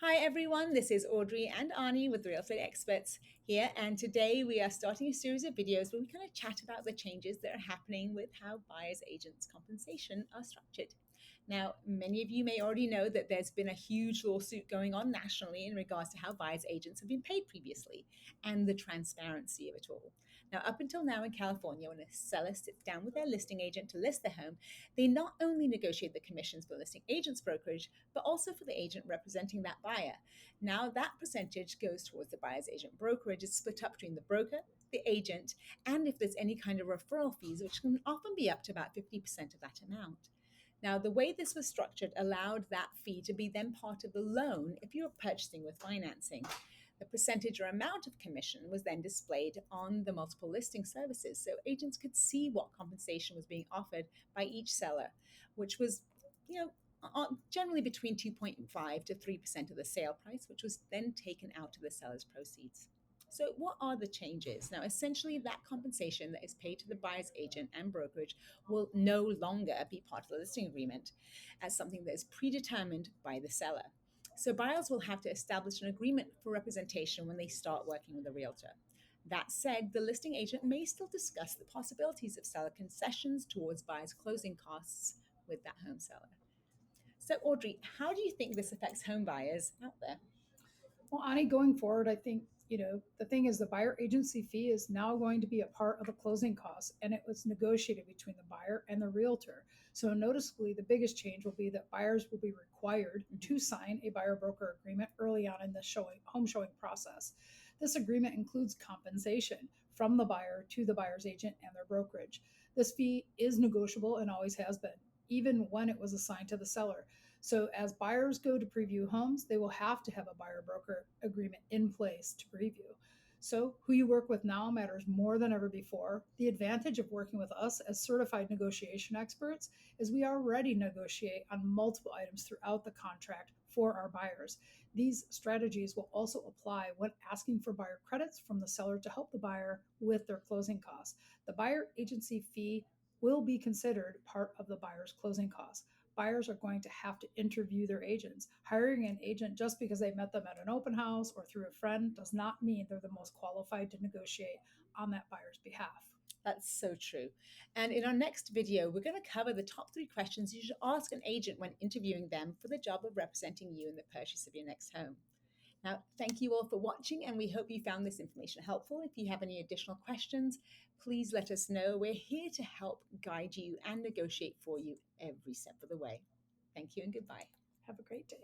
Hi everyone, this is Audrey and Arnie with Real Estate Experts here, and today we are starting a series of videos where we kind of chat about the changes that are happening with how buyers agents' compensation are structured. Now, many of you may already know that there's been a huge lawsuit going on nationally in regards to how buyers agents have been paid previously and the transparency of it all. Now, up until now in California, when a seller sits down with their listing agent to list their home, they not only negotiate the commissions for the listing agent's brokerage, but also for the agent representing that buyer. Now, that percentage goes towards the buyer's agent brokerage. It's split up between the broker, the agent, and if there's any kind of referral fees, which can often be up to about 50% of that amount. Now, the way this was structured allowed that fee to be then part of the loan if you were purchasing with financing. The percentage or amount of commission was then displayed on the multiple listing services, so agents could see what compensation was being offered by each seller, which was, generally between 2.5 to 3% of the sale price, which was then taken out of the seller's proceeds. So, what are the changes? Now, essentially, that compensation that is paid to the buyer's agent and brokerage will no longer be part of the listing agreement as something that is predetermined by the seller. So, buyers will have to establish an agreement for representation when they start working with a realtor. That said, the listing agent may still discuss the possibilities of seller concessions towards buyers' closing costs with that home seller. So, Audrey, how do you think this affects home buyers out there? Well, Ani, going forward, I think, the thing is the buyer agency fee is now going to be a part of the closing costs, and it was negotiated between the buyer and the realtor. So noticeably, the biggest change will be that buyers will be required to sign a buyer broker agreement early on in the home showing process. This agreement includes compensation from the buyer to the buyer's agent and their brokerage. This fee is negotiable and always has been, even when it was assigned to the seller. So, as buyers go to preview homes, they will have to have a buyer broker agreement in place to preview. So, who you work with now matters more than ever before. The advantage of working with us as certified negotiation experts is we already negotiate on multiple items throughout the contract for our buyers. These strategies will also apply when asking for buyer credits from the seller to help the buyer with their closing costs. The buyer agency fee will be considered part of the buyer's closing costs. Buyers are going to have to interview their agents. Hiring an agent just because they met them at an open house or through a friend does not mean they're the most qualified to negotiate on that buyer's behalf. That's so true. And in our next video, we're going to cover the top 3 questions you should ask an agent when interviewing them for the job of representing you in the purchase of your next home. Now, thank you all for watching, and we hope you found this information helpful. If you have any additional questions, please let us know. We're here to help guide you and negotiate for you every step of the way. Thank you and goodbye. Have a great day.